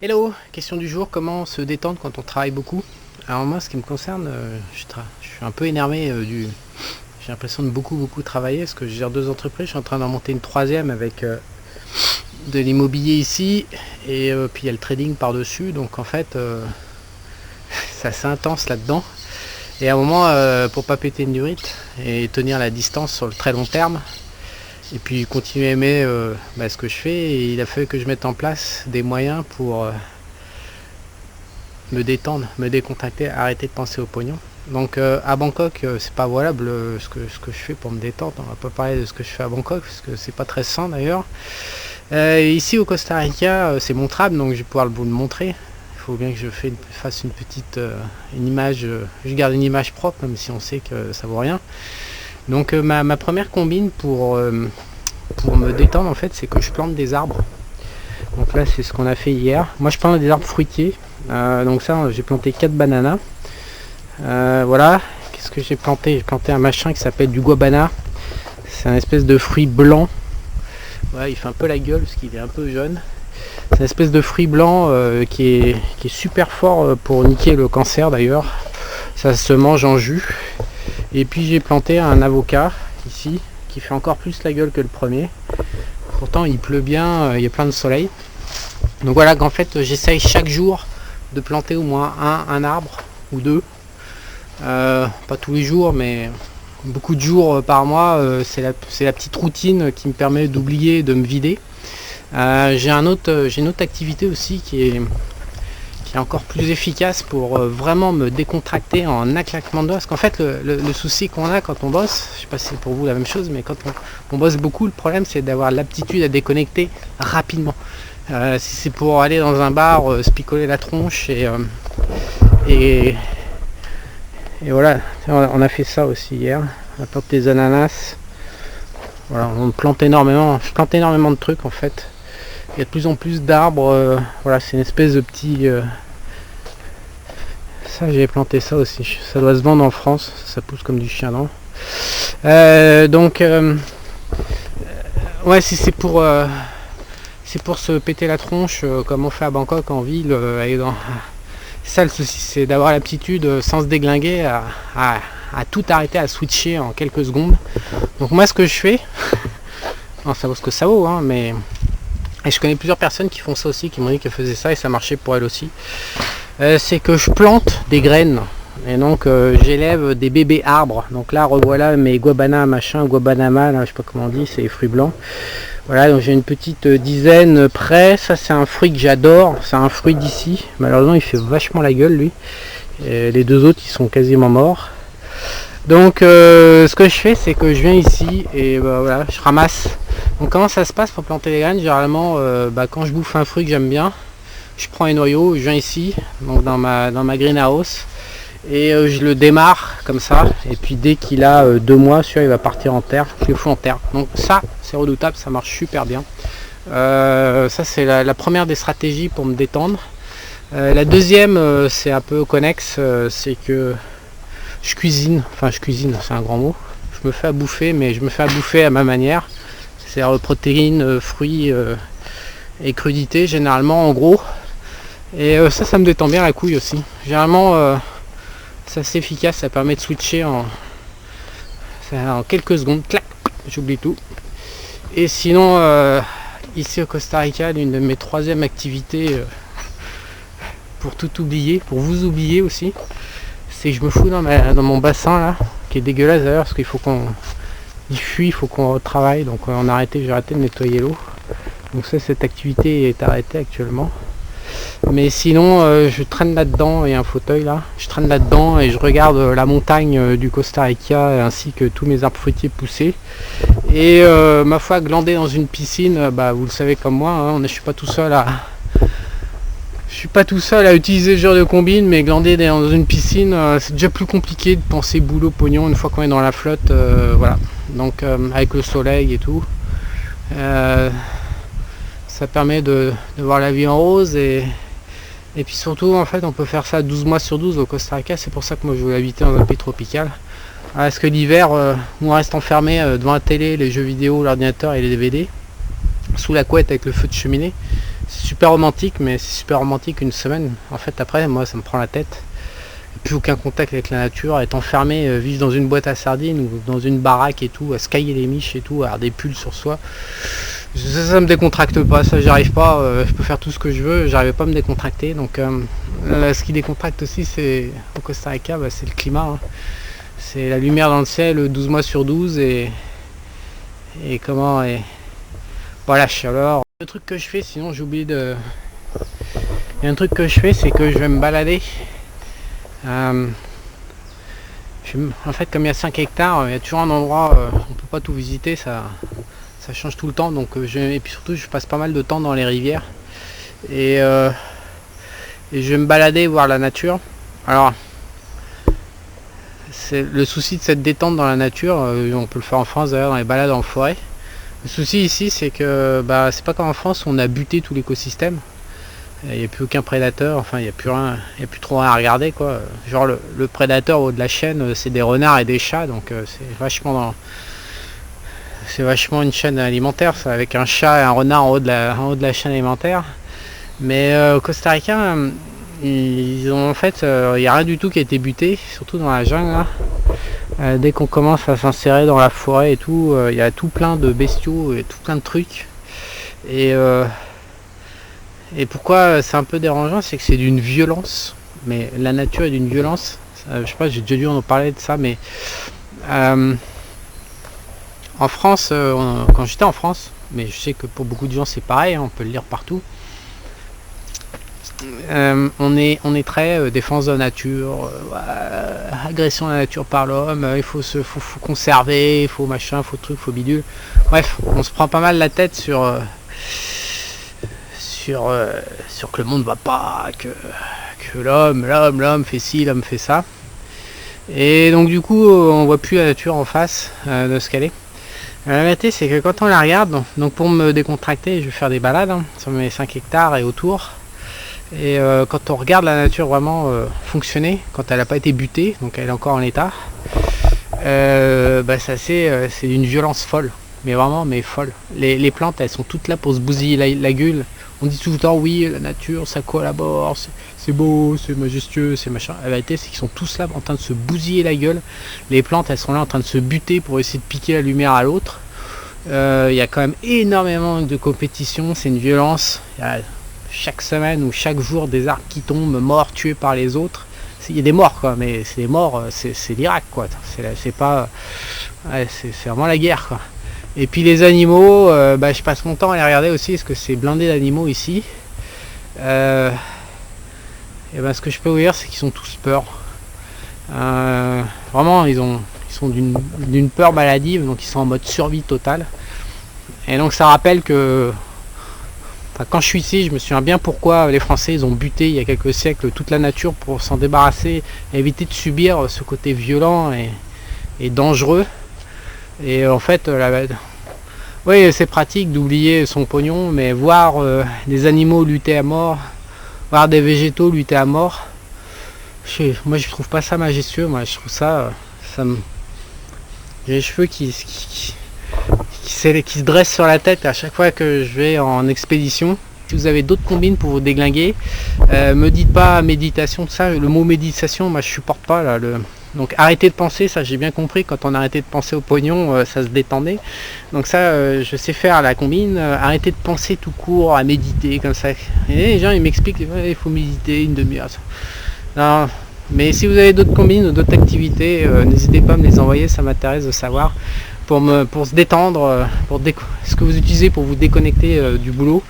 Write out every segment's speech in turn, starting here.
Hello, question du jour, comment se détendre quand on travaille beaucoup? Alors moi, ce qui me concerne, je suis un peu énervé j'ai l'impression de beaucoup travailler parce que je gère deux entreprises, je suis en train d'en monter une troisième avec de l'immobilier ici et puis il y a le trading par-dessus, donc en fait c'est assez intense là-dedans. Et à un moment, pour pas péter une durite et tenir la distance sur le très long terme, et puis continuer à aimer ce que je fais, et il a fallu que je mette en place des moyens pour me détendre, me décontracter, arrêter de penser au pognon. Donc à Bangkok, c'est pas valable ce que je fais pour me détendre. On va pas parler de ce que je fais à Bangkok parce que c'est pas très sain d'ailleurs. Ici au Costa Rica, c'est montrable, donc je vais pouvoir vous le montrer. Il faut bien que je fasse une petite une image. Je garde une image propre, même si on sait que ça vaut rien. Donc ma première combine pour me détendre en fait, c'est que je plante des arbres. Donc là, c'est ce qu'on a fait hier. Moi, je plante des arbres fruitiers. Donc ça, j'ai planté 4 bananas. Voilà. Qu'est-ce que j'ai planté? J'ai planté un machin qui s'appelle du guabana. C'est un espèce de fruit blanc. Ouais, il fait un peu la gueule parce qu'il est un peu jaune. C'est une espèce de fruit blanc qui est super fort pour niquer le cancer d'ailleurs. Ça se mange en jus. Et puis j'ai planté un avocat ici qui fait encore plus la gueule que le premier. Pourtant il pleut bien, il y a plein de soleil. Donc voilà qu'en fait j'essaye chaque jour de planter au moins un arbre ou deux. Pas tous les jours, mais beaucoup de jours par mois. C'est la petite routine qui me permet d'oublier, de me vider. J'ai une autre activité aussi qui est encore plus efficace pour vraiment me décontracter en un claquement de doigts. Parce qu'en fait le souci qu'on a quand on bosse, je sais pas si c'est pour vous la même chose, mais quand on bosse beaucoup, le problème c'est d'avoir l'aptitude à déconnecter rapidement. Si c'est pour aller dans un bar, se picoler la tronche et voilà, on a fait ça aussi hier. On a planté des ananas. Voilà, on plante énormément. Je plante énormément de trucs en fait. Il y a de plus en plus d'arbres. Voilà, c'est une espèce de petit. Ça, j'ai planté ça aussi. Ça doit se vendre en France. Ça pousse comme du chien dent. Ouais, si c'est pour se péter la tronche comme on fait à Bangkok en ville, c'est ça le souci, c'est d'avoir l'aptitude sans se déglinguer à tout arrêter, à switcher en quelques secondes. Donc moi ce que je fais, non, ça vaut ce que ça vaut, hein, mais et je connais plusieurs personnes qui font ça aussi, qui m'ont dit qu'elles faisaient ça et ça marchait pour elles aussi. C'est que je plante des graines et donc j'élève des bébés arbres. Donc là revoilà mes guabana machin, guabanama, là, je sais pas comment on dit, c'est les fruits blancs. Voilà, donc j'ai une petite dizaine près. Ça c'est un fruit que j'adore, c'est un fruit d'ici. Malheureusement il fait vachement la gueule lui. Et les deux autres ils sont quasiment morts. Donc ce que je fais c'est que je viens ici et voilà, je ramasse. Donc comment ça se passe pour planter les graines? Généralement quand je bouffe un fruit que j'aime bien, je prends les noyaux, je viens ici, donc dans ma greenhouse. Et je le démarre comme ça, et puis dès qu'il a 2 mois, celui-là il va partir en terre, je le fous en terre. Donc ça c'est redoutable, ça marche super bien. Ça c'est la première des stratégies pour me détendre. La deuxième c'est un peu connexe, c'est que je cuisine, c'est un grand mot. Je me fais à bouffer, mais je me fais à bouffer à ma manière. C'est-à-dire protéines, fruits et crudités généralement en gros. Et ça me détend bien la couille aussi. Généralement c'est assez efficace, ça permet de switcher en quelques secondes, clac, j'oublie tout. Et sinon, ici au Costa Rica, l'une de mes troisième activités pour tout oublier, pour vous oublier aussi, c'est que je me fous dans mon bassin là, qui est dégueulasse d'ailleurs, parce qu'il faut il fuit, il faut qu'on retravaille, donc j'ai arrêté de nettoyer l'eau. Donc ça, cette activité est arrêtée actuellement. Mais sinon je traîne là-dedans, et un fauteuil là, je traîne là-dedans et je regarde la montagne du Costa Rica ainsi que tous mes arbres fruitiers poussés. Et ma foi, glander dans une piscine, vous le savez comme moi, hein, je suis pas tout seul à utiliser ce genre de combine, mais glander dans une piscine, c'est déjà plus compliqué de penser boulot pognon une fois qu'on est dans la flotte, voilà. Donc avec le soleil et tout. Ça permet de voir la vie en rose et puis surtout en fait on peut faire ça 12 mois sur 12 au Costa Rica. C'est pour ça que moi je voulais habiter dans un pays tropical. Parce que l'hiver on reste enfermé devant la télé, les jeux vidéo, l'ordinateur et les DVD, sous la couette avec le feu de cheminée. c'est super romantique, mais c'est super romantique une semaine. En fait, après, moi, ça me prend la tête. Plus aucun contact avec la nature, être enfermé, vivre dans une boîte à sardines ou dans une baraque et tout, à scailler les miches et tout, à avoir des pulls sur soi. Ça me décontracte pas, ça j'y arrive pas, je peux faire tout ce que je veux, j'arrive pas à me décontracter. Donc là, ce qui décontracte aussi, c'est au Costa Rica, c'est le climat. Hein. C'est la lumière dans le ciel 12 mois sur 12 et la chaleur. Le truc que je fais, sinon j'ai oublié de... Il y a un truc que je fais, c'est que je vais me balader. En fait, comme il y a 5 hectares, il y a toujours un endroit, on peut pas tout visiter, ça change tout le temps. Donc, et puis surtout, je passe pas mal de temps dans les rivières. Et je vais me balader, voir la nature. Alors, c'est le souci de cette détente dans la nature, on peut le faire en France d'ailleurs, dans les balades en forêt. Le souci ici, c'est que c'est pas comme en France où on a buté tout l'écosystème. Il n'y a plus aucun prédateur, enfin il n'y a plus rien, il y a plus trop rien à regarder quoi. Genre le prédateur au haut de la chaîne, c'est des renards et des chats, donc c'est vachement une chaîne alimentaire, ça, avec un chat et un renard en haut de la chaîne alimentaire. Mais au Costa Rica, ils ont en fait, il n'y a rien du tout qui a été buté, surtout dans la jungle là. Dès qu'on commence à s'insérer dans la forêt et tout, il y a tout plein de bestiaux et tout plein de trucs. Et pourquoi c'est un peu dérangeant, c'est que c'est d'une violence, mais la nature est d'une violence. Je sais pas, j'ai déjà dû en parler de ça, mais en France, quand j'étais en France, mais je sais que pour beaucoup de gens c'est pareil, hein, on peut le lire partout. On est très défense de la nature, agression de la nature par l'homme, il faut conserver, il faut machin, faut truc, faut bidule. Bref, on se prend pas mal la tête sur que le monde va pas, que l'homme fait ci, l'homme fait ça. Et donc du coup on voit plus la nature en face de ce qu'elle est. La vérité c'est que quand on la regarde, donc pour me décontracter, je vais faire des balades sur mes 5 hectares et autour. Et quand on regarde la nature vraiment fonctionner, quand elle n'a pas été butée, donc elle est encore en état, c'est d'une violence folle. Mais vraiment, mais folle. Les plantes, elles sont toutes là pour se bousiller la gueule. On dit tout le temps, oui, la nature, ça collabore, c'est beau, c'est majestueux, c'est machin. La vérité, c'est qu'ils sont tous là en train de se bousiller la gueule. Les plantes, elles sont là en train de se buter pour essayer de piquer la lumière à l'autre. Il y a quand même énormément de compétition, c'est une violence. Il y a chaque semaine ou chaque jour des arbres qui tombent, morts, tués par les autres. Il y a des morts, quoi, mais c'est des morts, c'est l'Irak, quoi. C'est pas... Ouais, c'est vraiment la guerre, quoi. Et puis les animaux, je passe mon temps à les regarder aussi, parce que c'est blindé d'animaux ici. Ce que je peux vous dire, c'est qu'ils sont tous peur. Vraiment, ils sont d'une peur maladive, donc ils sont en mode survie totale. Et donc ça rappelle que, quand je suis ici, je me souviens bien pourquoi les Français ils ont buté il y a quelques siècles toute la nature pour s'en débarrasser, éviter de subir ce côté violent et dangereux. Et en fait, oui, c'est pratique d'oublier son pognon, mais voir des animaux lutter à mort, voir des végétaux lutter à mort, moi je trouve pas ça majestueux. Moi je trouve ça, j'ai les cheveux qui se dressent sur la tête à chaque fois que je vais en expédition. Si vous avez d'autres combines pour vous déglinguer, me dites pas méditation, tout ça. Le mot méditation, moi je supporte pas là. Donc arrêtez de penser, ça j'ai bien compris, quand on arrêtait de penser au pognon, ça se détendait. Donc ça, je sais faire la combine, arrêtez de penser tout court, à méditer comme ça. Et les gens ils m'expliquent, il faut méditer une demi-heure. Non, mais si vous avez d'autres combines ou d'autres activités, n'hésitez pas à me les envoyer, ça m'intéresse de savoir. Pour se détendre, ce que vous utilisez pour vous déconnecter du boulot,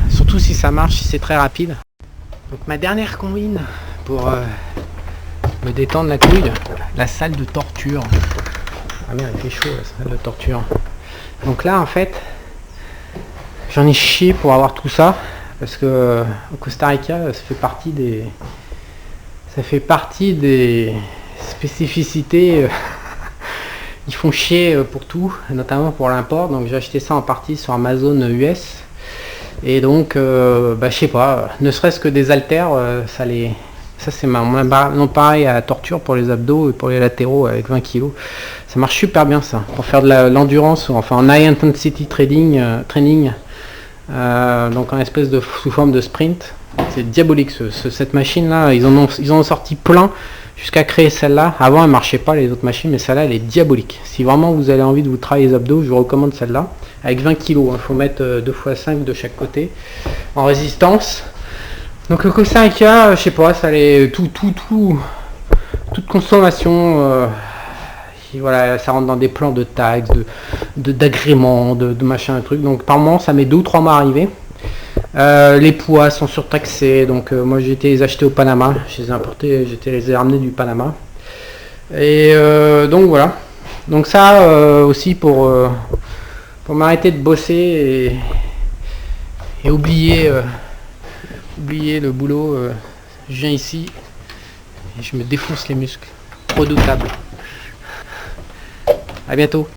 surtout si ça marche, si c'est très rapide. Donc ma dernière combine pour me détendre la couille, la salle de torture. Ah merde, il fait chaud la salle de torture. Donc là en fait, j'en ai chié pour avoir tout ça, parce que au Costa Rica, ça fait partie des spécificités. Ils font chier pour tout, notamment pour l'import. Donc j'ai acheté ça en partie sur Amazon US. Et donc, je sais pas, ne serait-ce que des haltères, ça c'est mon appareil à torture pour les abdos et pour les latéraux avec 20 kg. Ça marche super bien ça, pour faire de l'endurance, ou enfin en high intensity training. donc en espèce de sous forme de sprint. C'est diabolique cette machine là, ils en ont sorti plein jusqu'à créer celle-là. Avant elle marchait pas les autres machines, mais celle-là elle est diabolique. Si vraiment vous avez envie de vous travailler les abdos, je vous recommande celle-là. Avec 20 kg, il faut mettre 2 x 5 de chaque côté en résistance. Donc le Costa Rica, je sais pas, ça allait toute consommation. Voilà, ça rentre dans des plans de taxes, d'agréments, de machin, de trucs. Donc par moment ça met 2 ou 3 mois à arriver. Les poids sont surtaxés, donc moi j'ai été les acheter au Panama, je les ai importés, les ai ramenés du Panama. Et donc voilà. Donc ça aussi pour m'arrêter de bosser et oublier le boulot, je viens ici et je me défonce les muscles. Redoutable. À bientôt.